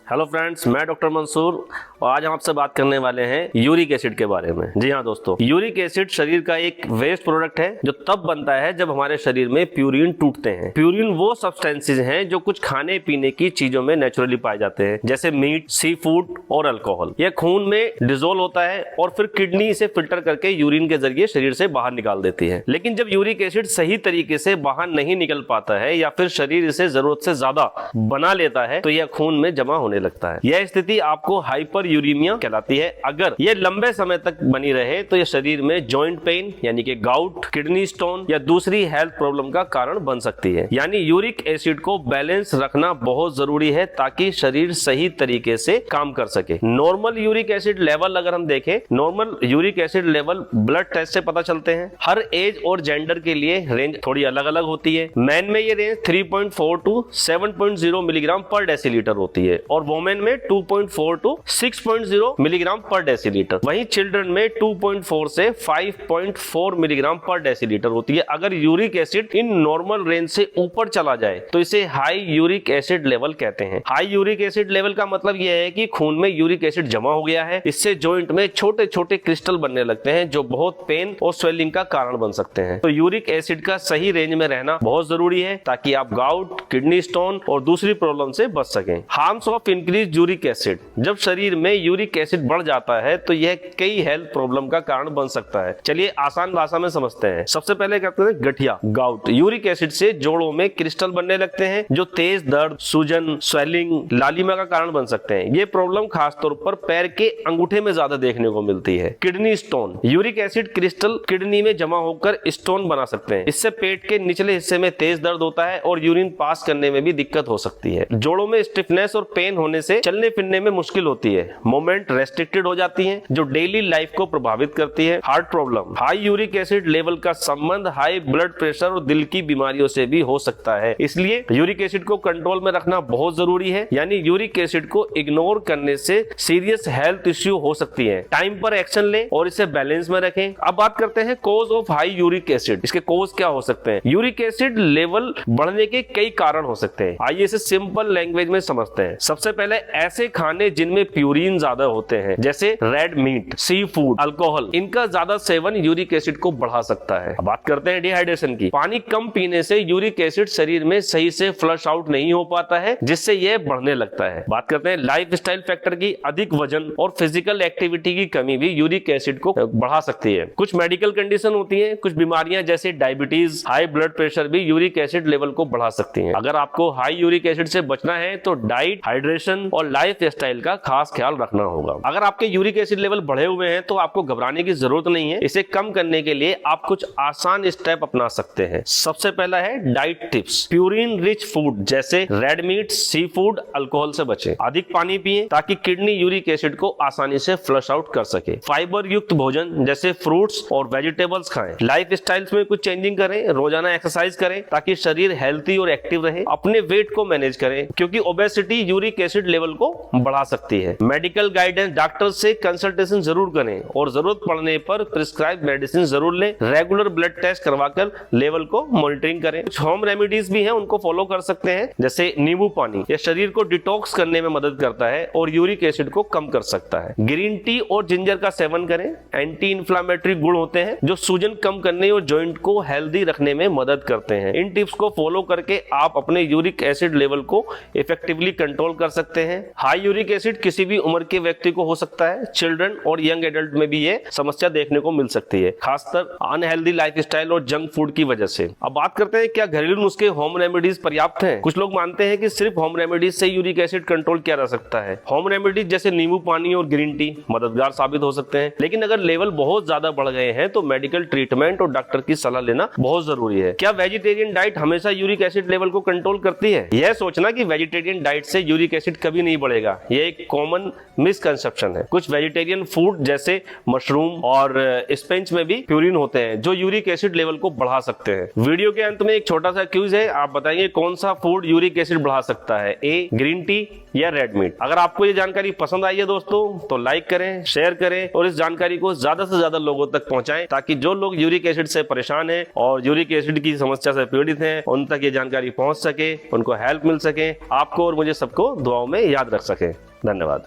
Hello friends, मैं doctor Mansoor और आज हम आपसे बात करने वाले हैं यूरिक एसिड के बारे में। जी हाँ दोस्तों, यूरिक एसिड शरीर का एक वेस्ट प्रोडक्ट है जो तब बनता है जब हमारे शरीर में प्यूरिन टूटते हैं। प्यूरिन वो सब्सटेंसेज हैं जो कुछ खाने पीने की चीजों में नेचुरली पाए जाते हैं, जैसे मीट, सी फूड और अल्कोहल। यह खून में डिसोल्व होता है और फिर किडनी इसे फिल्टर करके यूरिन के जरिए शरीर से बाहर निकाल देती है। लेकिन जब यूरिक एसिड सही तरीके से बाहर नहीं निकल पाता है या फिर शरीर इसे जरूरत से ज्यादा बना लेता है तो यह खून में जमा होने लगता है। यह स्थिति आपको हाइपर यूरेमिया कहलाती है। अगर यह लंबे समय तक बनी रहे तो यह शरीर में जॉइंट पेन यानी कि गाउट, किडनी स्टोन या दूसरी हेल्थ प्रॉब्लम का कारण बन सकती है। यानी यूरिक एसिड को बैलेंस रखना बहुत जरूरी है ताकि शरीर सही तरीके से काम कर सके। नॉर्मल यूरिक एसिड लेवल अगर हम देखें, normal uric acid level blood test से पता चलते हैं। हर एज और जेंडर के लिए रेंज थोड़ी अलग अलग होती है। मैन में ये रेंज 3.4 टू 7.0 मिलीग्राम पर डेसीलीटर होती है और वोमेन में 2.4 टू 6.0 मिलीग्राम पर डेसीलीटर। वहीं चिल्ड्रन में 2.4 से 5.4 मिलीग्राम पर डेसीलीटर होती है। अगर uric acid in normal range से ऊपर चला जाए तो इसे हाई यूरिक एसिड लेवल कहते हैं। हाई यूरिक एसिड लेवल का मतलब यह है कि खून में यूरिक एसिड जमा हो गया है। इससे जॉइंट में छोटे छोटे क्रिस्टल बनने लगते हैं जो बहुत पेन और स्वेलिंग का कारण बन सकते हैं। तो यूरिक एसिड का सही रेंज में रहना बहुत जरूरी है ताकि आप गाउट, किडनी स्टोन और दूसरी प्रॉब्लम से बच सकें। Harms of increase uric acid. जब शरीर में यूरिक एसिड बढ़ जाता है तो यह कई हेल्थ प्रॉब्लम का कारण बन सकता है। चलिए आसान भाषा में समझते हैं। सबसे पहले कहते हैं गठिया, गाउट। यूरिक एसिड से जोड़ों में क्रिस्टल बनने लगते हैं जो तेज दर्द, सूजन, स्वेलिंग, लालिमा का कारण बन सकते हैं। ये प्रॉब्लम खासतौर पर पैर के अंगूठे में ज्यादा देखने को मिलती है। Kidney stone. Uric acid crystal kidney में जमा होकर स्टोन बना सकते हैं। इससे पेट के निचले हिस्से में तेज दर्द होता है और यूरिन पास करने में भी दिक्कत हो सकती है। जोड़ों में स्टिफनेस और पेन होने से चलने फिरने में मुश्किल होती है। मूवमेंट रेस्ट्रिक्टेड हो जाती है जो डेली लाइफ को प्रभावित करती है। Heart problem. High uric acid level का संबंध हाई ब्लड प्रेशर और दिल की बीमारियों से भी हो सकता है। इसलिए यूरिक एसिड को कंट्रोल में रखना बहुत जरूरी है। यानी यूरिक एसिड को इग्नोर करने से सीरियस हेल्थ इश्यू हो सकती है। टाइम पर एक्शन लें और इसे बैलेंस में रखें। अब बात करते हैं cause of high uric acid. इसके कॉज क्या हो सकते हैं? यूरिक एसिड लेवल बढ़ने के कई कारण हो सकते हैं। आइए इसे सिंपल लैंग्वेज में समझते हैं। सबसे पहले ऐसे खाने जिनमें प्यूरिन ज्यादा होते हैं जैसे red meat, sea food, alcohol, इनका ज्यादा सेवन यूरिक एसिड को बढ़ा सकता है। अब बात करते हैं डिहाइड्रेशन की। पानी कम पीने से यूरिक एसिड शरीर में सही से फ्लश आउट नहीं हो पाता है जिससे यह बढ़ने लगता है। बात करते हैं लाइफस्टाइल फैक्टर की। अधिक वजन और फिजिकल एक्टिविटी की कमी भी यूरिक एसिड को बढ़ा सकती है। कुछ मेडिकल कंडीशन होती है, कुछ बीमारियां जैसे डायबिटीज, हाई ब्लड प्रेशर भी यूरिक एसिड लेवल को बढ़ा सकती हैं। अगर आपको हाई यूरिक एसिड से बचना है तो डाइट, हाइड्रेशन और लाइफ स्टाइल का खास ख्याल रखना होगा। अगर आपके यूरिक एसिड लेवल बढ़े हुए हैं तो आपको घबराने की जरूरत नहीं है। इसे कम करने के लिए आप कुछ आसान स्टेप अपना सकते हैं। सबसे पहला है diet tips. Purine rich food जैसे red meat, sea food, alcohol से बचें। अधिक पानी पिएं ताकि किडनी यूरिक एसिड को आसानी से फ्लश आउट कर सके। फाइबर युक्त भोजन जैसे फ्रूट्स और वेजिटेबल्स खाएं। लाइफ स्टाइल्स में कुछ चेंजिंग करें। रोजाना एक्सरसाइज करें ताकि शरीर हेल्थी और एक्टिव रहे। अपने वेट को मैनेज करें क्योंकि ओबेसिटी यूरिक एसिड लेवल को बढ़ा सकती है। मेडिकल गाइडेंस, डॉक्टर से कंसल्टेशन जरूर करें और जरूरत पड़ने पर प्रिस्क्राइब मेडिसिन जरूर लें। रेगुलर ब्लड टेस्ट करवाकर लेवल को मॉनिटरिंग करें। कुछ होम रेमेडीज भी हैं, उनको फॉलो कर सकते हैं जैसे नींबू पानी। यह शरीर को डिटॉक्स करने में मदद करता है और यूरिक एसिड को कम कर सकता है। ग्रीन टी और जिंजर का सेवन करें। एंटी इंफ्लेमेटरी गुण होते हैं जो सूजन कम करने और जॉइंट को हेल्दी रखने में मदद करते हैं। इन टिप्स को फॉलो करके आप अपने यूरिक एसिड लेवल को इफेक्टिवली कंट्रोल कर सकते हैं। हाई यूरिक एसिड किसी भी उम्र के व्यक्ति को हो सकता है। चिल्ड्रन और यंग एडल्ट में भी ये समस्या देखने को मिल सकती है, खासकर अनहेल्दी लाइफस्टाइल और जंक फूड की वजह से। अब बात करते हैं क्या घरेलू नुस्खे, होम रेमेडीज पर्याप्त हैं? कुछ लोग मानते हैं कि सिर्फ होम रेमेडीज से यूरिक एसिड कंट्रोल किया जा सकता है। होम रेमेडीज जैसे नींबू पानी और ग्रीन टी मददगार साबित हो सकते हैं, लेकिन अगर लेवल बहुत ज्यादा बढ़ गए हैं तो मेडिकल ट्रीटमेंट और डॉक्टर की सलाह लेना बहुत जरूरी है। क्या वेजिटेरियन डाइट हमेशा यूरिक एसिड लेवल को कंट्रोल करती है? यह सोचना कि वेजिटेरियन डाइट से यूरिक एसिड कभी नहीं बढ़ेगा, यह एक कॉमन मिसकंसेप्शन है। कुछ वेजिटेरियन फूड जैसे मशरूम और स्पिनच में भी प्यूरिन होते हैं जो यूरिक एसिड लेवल को बढ़ा सकते हैं। वीडियो के अंत में एक छोटा सा क्विज है, आप बताइए कौन सा फूड यूरिक एसिड बढ़ा सकता है, ए ग्रीन टी या रेड मीट। अगर आपको ये जानकारी पसंद आई है दोस्तों तो लाइक करें, शेयर करें और इस जानकारी को ज्यादा से ज्यादा लोगों तक पहुंचाएं ताकि जो लोग यूरिक एसिड से परेशान हैं और यूरिक एसिड की समस्या से पीड़ित हैं उन तक ये जानकारी पहुंच पहुंच सके, उनको हेल्प मिल सके, आपको और मुझे सबको दुआओं में याद रख सके। धन्यवाद।